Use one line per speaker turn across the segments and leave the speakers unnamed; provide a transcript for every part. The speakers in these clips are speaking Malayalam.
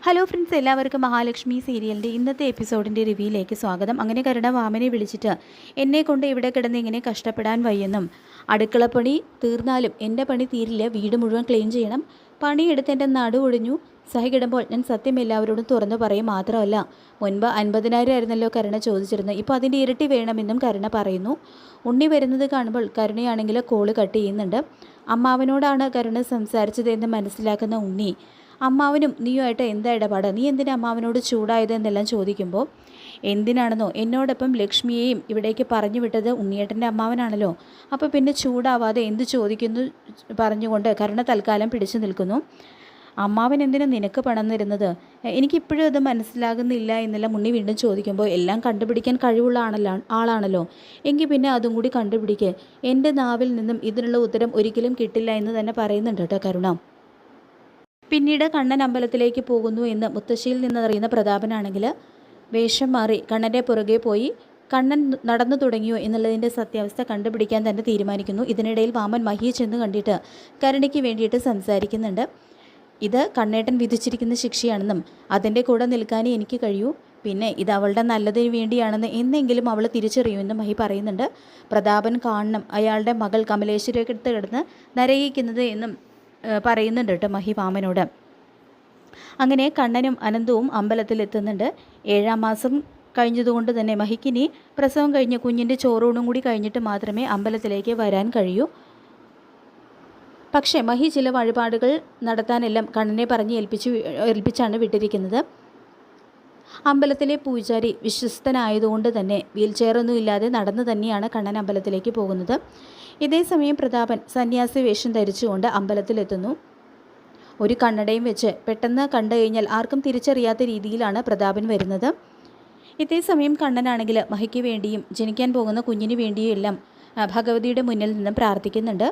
ഹലോ ഫ്രണ്ട്സ്, എല്ലാവർക്കും മഹാലക്ഷ്മി സീരിയലിൻ്റെ ഇന്നത്തെ എപ്പിസോഡിൻ്റെ റിവ്യൂയിലേക്ക് സ്വാഗതം. അങ്ങനെ കരുണ വാമനെ വിളിച്ചിട്ട് എന്നെ കൊണ്ട് ഇവിടെ കിടന്ന് ഇങ്ങനെ കഷ്ടപ്പെടാൻ വയ്യെന്നും, അടുക്കളപ്പണി തീർന്നാലും എൻ്റെ പണി തീരില്ല, വീട് മുഴുവൻ ക്ലീൻ ചെയ്യണം, പണിയെടുത്ത് എൻ്റെ നടു ഒടിഞ്ഞു, സഹിക്കിടുമ്പോൾ ഞാൻ സത്യം എല്ലാവരോടും തുറന്നു പറയും, മാത്രമല്ല മുൻപ് 50,000 ആയിരുന്നല്ലോ കരുണ ചോദിച്ചിരുന്നത്, ഇപ്പോൾ അതിൻ്റെ ഇരട്ടി വേണമെന്നും കരുണ പറയുന്നു. ഉണ്ണി വരുന്നത് കാണുമ്പോൾ കരുണയാണെങ്കിൽ കോള് കട്ട് ചെയ്യുന്നുണ്ട്. അമ്മാവനോടാണ് കരുണ സംസാരിച്ചതെന്ന് മനസ്സിലാക്കുന്ന ഉണ്ണി, അമ്മാവനും നീയുമായിട്ട് എന്താ ഇടപാട്, നീ എന്തിനാ അമ്മാവനോട് ചൂടായത് എന്നെല്ലാം ചോദിക്കുമ്പോൾ, എന്തിനാണെന്നോ എന്നോടൊപ്പം ലക്ഷ്മിയെയും ഇവിടേക്ക് പറഞ്ഞു വിട്ടത് ഉണ്ണിയേട്ടൻ്റെ അമ്മാവനാണല്ലോ, അപ്പോൾ പിന്നെ ചൂടാവാതെ എന്ത് ചോദിക്കുന്നു പറഞ്ഞുകൊണ്ട് കരുണ തൽക്കാലം പിടിച്ചു നിൽക്കുന്നു. അമ്മാവൻ എന്തിനാ നിനക്ക് പണം തരുന്നത്, എനിക്കിപ്പോഴും അത് മനസ്സിലാകുന്നില്ല എന്നെല്ലാം ഉണ്ണി വീണ്ടും ചോദിക്കുമ്പോൾ, എല്ലാം കണ്ടുപിടിക്കാൻ കഴിവുള്ള ആളാണല്ലോ, എങ്കിൽ പിന്നെ അതും കൂടി കണ്ടുപിടിക്കുക, എൻ്റെ നാവിൽ നിന്നും ഇതിനുള്ള ഉത്തരം ഒരിക്കലും കിട്ടില്ല എന്ന് തന്നെ പറയുന്നുണ്ട് കേട്ടോ കരുണ. പിന്നീട് കണ്ണൻ അമ്പലത്തിലേക്ക് പോകുന്നു എന്ന് മുത്തശ്ശിയിൽ നിന്നറിയുന്ന പ്രതാപനാണെങ്കിൽ വേഷം മാറി കണ്ണൻ്റെ പുറകെ പോയി കണ്ണൻ നടന്നു തുടങ്ങിയോ എന്നുള്ളതിൻ്റെ സത്യാവസ്ഥ കണ്ടുപിടിക്കാൻ തന്നെ തീരുമാനിക്കുന്നു. ഇതിനിടയിൽ വാമൻ മഹിയെ ചെന്ന് കണ്ടിട്ട് കരുണയ്ക്ക് വേണ്ടിയിട്ട് സംസാരിക്കുന്നുണ്ട്. ഇത് കണ്ണേട്ടൻ വിധിച്ചിരിക്കുന്ന ശിക്ഷയാണെന്നും അതിൻ്റെ കൂടെ നിൽക്കാനേ എനിക്ക് കഴിയൂ, പിന്നെ ഇത് അവളുടെ നല്ലതിന് വേണ്ടിയാണെന്ന് എന്നെങ്കിലും അവൾ തിരിച്ചറിയുമെന്നും മഹി പറയുന്നുണ്ട്. പ്രതാപൻ കാണണം അയാളുടെ മകൾ കമലേശ്വരിക്കടുത്ത് കിടന്ന് നരകിക്കുന്നത് എന്നും പറയുന്നുണ്ട് കേട്ടോ മഹി വാമനോട്. അങ്ങനെ കണ്ണനും അനന്തവും അമ്പലത്തിലെത്തുന്നുണ്ട്. 7-ാം മാസം കഴിഞ്ഞതുകൊണ്ട് തന്നെ മഹിക്കിനി പ്രസവം കഴിഞ്ഞ് കുഞ്ഞിൻ്റെ ചോറൂണും കൂടി കഴിഞ്ഞിട്ട് മാത്രമേ അമ്പലത്തിലേക്ക് വരാൻ കഴിയൂ. പക്ഷേ മഹി ചില വഴിപാടുകൾ നടത്താനെല്ലാം കണ്ണനെ പറഞ്ഞ് ഏൽപ്പിച്ചാണ് വിട്ടിരിക്കുന്നത്. അമ്പലത്തിലെ പൂജാരി വിശ്വസ്തനായതുകൊണ്ട് തന്നെ വീൽചെയറൊന്നും ഇല്ലാതെ നടന്നു തന്നെയാണ് കണ്ണൻ അമ്പലത്തിലേക്ക് പോകുന്നത്. ഇതേസമയം പ്രതാപൻ സന്യാസി വേഷം ധരിച്ചുകൊണ്ട് അമ്പലത്തിലെത്തുന്നു. ഒരു കണ്ണടയും വെച്ച് പെട്ടെന്ന് കണ്ടു കഴിഞ്ഞാൽ ആർക്കും തിരിച്ചറിയാത്ത രീതിയിലാണ് പ്രതാപൻ വരുന്നത്. ഇതേസമയം കണ്ണനാണെങ്കിൽ മഹിക്ക് വേണ്ടിയും ജനിക്കാൻ പോകുന്ന കുഞ്ഞിന് വേണ്ടിയും എല്ലാം ഭഗവതിയുടെ മുന്നിൽ നിന്നും പ്രാർത്ഥിക്കുന്നുണ്ട്.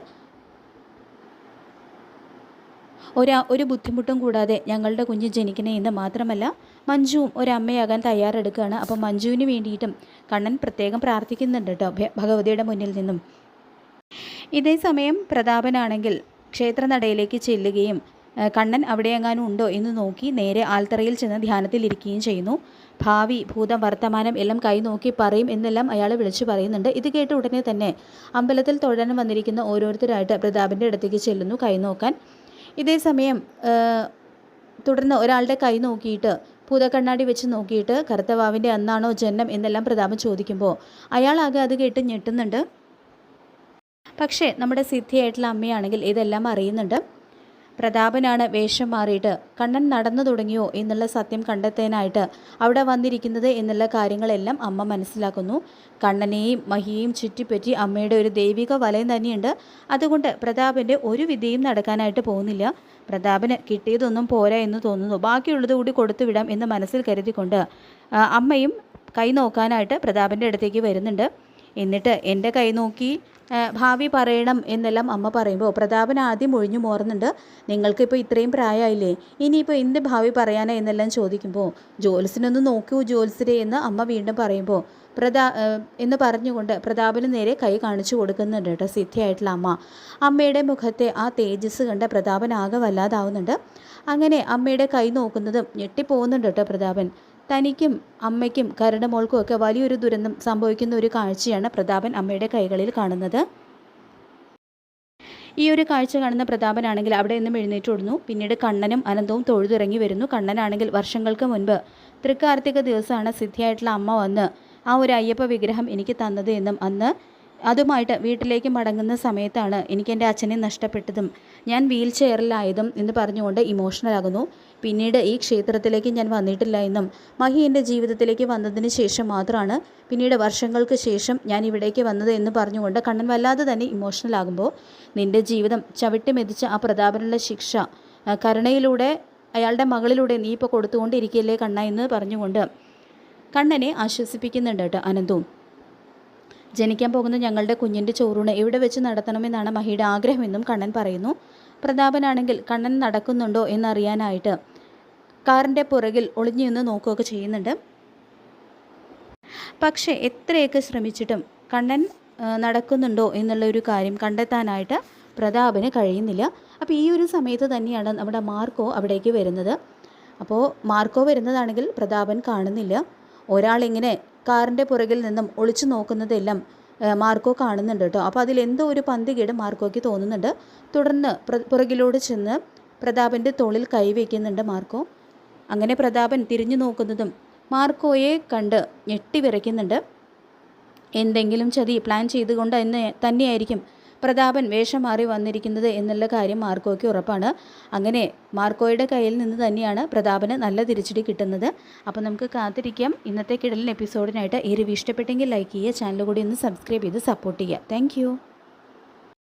ഒരു ബുദ്ധിമുട്ടും കൂടാതെ ഞങ്ങളുടെ കുഞ്ഞ് ജനിക്കണേ എന്ന് മാത്രമല്ല മഞ്ജുവും ഒരമ്മയാകാൻ തയ്യാറെടുക്കുകയാണ്. അപ്പോൾ മഞ്ജുവിന് വേണ്ടിയിട്ടും കണ്ണൻ പ്രത്യേകം പ്രാർത്ഥിക്കുന്നുണ്ട് കേട്ടോ ഭഗവതിയുടെ മുന്നിൽ നിന്നും. ഇതേസമയം പ്രതാപനാണെങ്കിൽ ക്ഷേത്രനടയിലേക്ക് ചെല്ലുകയും കണ്ണൻ അവിടെ എങ്ങാനും ഉണ്ടോ എന്ന് നോക്കി നേരെ ആൽത്തറയിൽ ചെന്ന് ധ്യാനത്തിലിരിക്കുകയും ചെയ്യുന്നു. ഭാവി ഭൂതം വർത്തമാനം എല്ലാം കൈ നോക്കി പറയും എന്നെല്ലാം അയാൾ വിളിച്ചു പറയുന്നുണ്ട്. ഇത് കേട്ട ഉടനെ തന്നെ അമ്പലത്തിൽ തൊഴാൻ വന്നിരിക്കുന്ന ഓരോരുത്തരായിട്ട് പ്രതാപൻ്റെ അടുത്തേക്ക് ചെല്ലുന്നു കൈ നോക്കാൻ. ഇതേസമയം തുടർന്ന് ഒരാളുടെ കൈ നോക്കിയിട്ട് ഭൂതക്കണ്ണാടി വെച്ച് നോക്കിയിട്ട് കറുത്തവാവിൻ്റെ അന്നാണോ ജന്മം എന്നെല്ലാം പ്രതാപൻ ചോദിക്കുമ്പോൾ അയാളാകെ അത് കേട്ട് ഞെട്ടുന്നുണ്ട്. പക്ഷേ നമ്മുടെ സിദ്ധിയായിട്ടുള്ള അമ്മയാണെങ്കിൽ ഇതെല്ലാം അറിയുന്നുണ്ട്. പ്രതാപനാണ് വേഷം മാറിയിട്ട് കണ്ണൻ നടന്നു തുടങ്ങിയോ എന്നുള്ള സത്യം കണ്ടെത്താനായിട്ട് അവിടെ വന്നിരിക്കുന്നത് എന്നുള്ള കാര്യങ്ങളെല്ലാം അമ്മ മനസ്സിലാക്കുന്നു. കണ്ണനെയും മഹിയെയും ചുറ്റിപ്പറ്റി അമ്മയുടെ ഒരു ദൈവിക വലയം തന്നെയുണ്ട്. അതുകൊണ്ട് പ്രതാപൻ്റെ ഒരു വിദ്യയും നടക്കാനായിട്ട് പോകുന്നില്ല. പ്രതാപന് കിട്ടിയതൊന്നും പോരാ എന്ന് തോന്നുന്നു, ബാക്കിയുള്ളത് കൂടി കൊടുത്തു വിടാം എന്ന് മനസ്സിൽ കരുതിക്കൊണ്ട് അമ്മയും കൈ നോക്കാനായിട്ട് പ്രതാപൻ്റെ അടുത്തേക്ക് വരുന്നുണ്ട്. എന്നിട്ട് എൻ്റെ കൈ നോക്കി ഭാവി പറയണം എന്നെല്ലാം അമ്മ പറയുമ്പോൾ പ്രതാപൻ ആദ്യം ഒഴിഞ്ഞു മോറുന്നുണ്ട്. നിങ്ങൾക്കിപ്പോൾ ഇത്രയും പ്രായമായില്ലേ, ഇനിയിപ്പോൾ എന്ത് ഭാവി പറയാനാ എന്നെല്ലാം ചോദിക്കുമ്പോൾ ജോത്സ്യനൊന്ന് നോക്കൂ ജോത്സ്യരെ എന്ന് അമ്മ വീണ്ടും പറയുമ്പോൾ എന്ന് പറഞ്ഞുകൊണ്ട് പ്രതാപന് നേരെ കൈ കാണിച്ചു കൊടുക്കുന്നുണ്ട് കേട്ടോ സിദ്ധിയായിട്ടുള്ള അമ്മ. അമ്മയുടെ മുഖത്തെ ആ തേജസ് കണ്ട് പ്രതാപൻ ആകെ വല്ലാതാവുന്നുണ്ട്. അങ്ങനെ അമ്മയുടെ കൈ നോക്കുന്നതും ഞെട്ടിപ്പോകുന്നുണ്ട് കേട്ടോ പ്രതാപൻ. തനിക്കും അമ്മയ്ക്കും കരുണമോൾക്കും ഒക്കെ വലിയൊരു ദുരന്തം സംഭവിക്കുന്ന ഒരു കാഴ്ചയാണ് പ്രതാപൻ അമ്മയുടെ കൈകളിൽ കാണുന്നത്. ഈ ഒരു കാഴ്ച കാണുന്ന പ്രതാപനാണെങ്കിൽ അവിടെ നിന്നും എഴുന്നേറ്റോടുന്നു. പിന്നീട് കണ്ണനും അനന്തവും തൊഴുതിറങ്ങി വരുന്നു. കണ്ണനാണെങ്കിൽ വർഷങ്ങൾക്ക് മുൻപ് തൃക്കാർത്തിക ദിവസമാണ് സിദ്ധിയായിട്ടുള്ള അമ്മ വന്ന് ആ ഒരു അയ്യപ്പ വിഗ്രഹം എനിക്ക് തന്നത് എന്നും അന്ന് അതുമായിട്ട് വീട്ടിലേക്ക് മടങ്ങുന്ന സമയത്താണ് എനിക്ക് എൻ്റെ അച്ഛനെ നഷ്ടപ്പെട്ടതും ഞാൻ വീൽ ചെയറിലായതും എന്ന് പറഞ്ഞുകൊണ്ട് ഇമോഷണലാകുന്നു. പിന്നീട് ഈ ക്ഷേത്രത്തിലേക്ക് ഞാൻ വന്നിട്ടില്ല എന്നും മഹി എൻ്റെ ജീവിതത്തിലേക്ക് വന്നതിന് ശേഷം മാത്രമാണ് പിന്നീട് വർഷങ്ങൾക്ക് ശേഷം ഞാൻ ഇവിടേക്ക് വന്നത് എന്ന് പറഞ്ഞുകൊണ്ട് കണ്ണൻ വല്ലാതെ തന്നെ ഇമോഷണലാകുമ്പോൾ, നിൻ്റെ ജീവിതം ചവിട്ടി മെതിച്ച ആ പ്രതാപനുള്ള ശിക്ഷ കരുണയിലൂടെ അയാളുടെ മകളിലൂടെ നീ ഇപ്പോൾ കൊടുത്തുകൊണ്ടിരിക്കുകയല്ലേ കണ്ണ എന്ന് പറഞ്ഞുകൊണ്ട് കണ്ണനെ ആശ്വസിപ്പിക്കുന്നുണ്ട് കേട്ടോ അനന്തവും. ജനിക്കാൻ പോകുന്ന ഞങ്ങളുടെ കുഞ്ഞിൻ്റെ ചോറൂണ് എവിടെ വെച്ച് നടത്തണമെന്നാണ് മഹിയുടെ ആഗ്രഹമെന്നും കണ്ണൻ പറയുന്നു. പ്രതാപനാണെങ്കിൽ കണ്ണൻ നടക്കുന്നുണ്ടോ എന്നറിയാനായിട്ട് കാറിൻ്റെ പുറകിൽ ഒളിഞ്ഞു നിന്ന് നോക്കുകയൊക്കെ ചെയ്യുന്നുണ്ട്. പക്ഷേ എത്രയൊക്കെ ശ്രമിച്ചിട്ടും കണ്ണൻ നടക്കുന്നുണ്ടോ എന്നുള്ള ഒരു കാര്യം കണ്ടെത്താനായിട്ട് പ്രതാപന് കഴിയുന്നില്ല. അപ്പോൾ ഈ ഒരു സമയത്ത് തന്നെയാണ് നമ്മുടെ മാർക്കോ അവിടേക്ക് വരുന്നത്. അപ്പോൾ മാർക്കോ വരുന്നതാണെങ്കിൽ പ്രതാപൻ കാണുന്നില്ല. ഒരാളിങ്ങനെ കാറിൻ്റെ പുറകിൽ നിന്നും ഒളിച്ചു നോക്കുന്നതെല്ലാം മാർക്കോ കാണുന്നുണ്ട് കേട്ടോ. അപ്പോൾ അതിലെന്തോ ഒരു പന്തികേട് മാർക്കോയ്ക്ക് തോന്നുന്നുണ്ട്. തുടർന്ന് പുറകിലോട് ചെന്ന് പ്രതാപൻ്റെ തോളിൽ കൈവയ്ക്കുന്നുണ്ട് മാർക്കോ. അങ്ങനെ പ്രതാപൻ തിരിഞ്ഞു നോക്കുന്നതും മാർക്കോയെ കണ്ട് ഞെട്ടി വിറയ്ക്കുന്നുണ്ട്. എന്തെങ്കിലും ചതി പ്ലാൻ ചെയ്തുകൊണ്ട് എന്ന് തന്നെയായിരിക്കും പ്രതാപൻ വേഷം മാറി വന്നിരിക്കുന്നത് എന്നുള്ള കാര്യം മാർക്കോയ്ക്ക് ഉറപ്പാണ്. അങ്ങനെ മാർക്കോയുടെ കയ്യിൽ നിന്ന് തന്നെയാണ് പ്രതാപന് നല്ല തിരിച്ചടി കിട്ടുന്നത്. അപ്പോൾ നമുക്ക് കാത്തിരിക്കാം ഇന്നത്തെ കിടലൻ എപ്പിസോഡിനായിട്ട്. ഈ റിവ്യൂ ഇഷ്ടപ്പെട്ടെങ്കിൽ ലൈക്ക് ചെയ്യുക, ചാനൽ കൂടി ഒന്ന് സബ്സ്ക്രൈബ് ചെയ്ത് സപ്പോർട്ട് ചെയ്യുക. താങ്ക്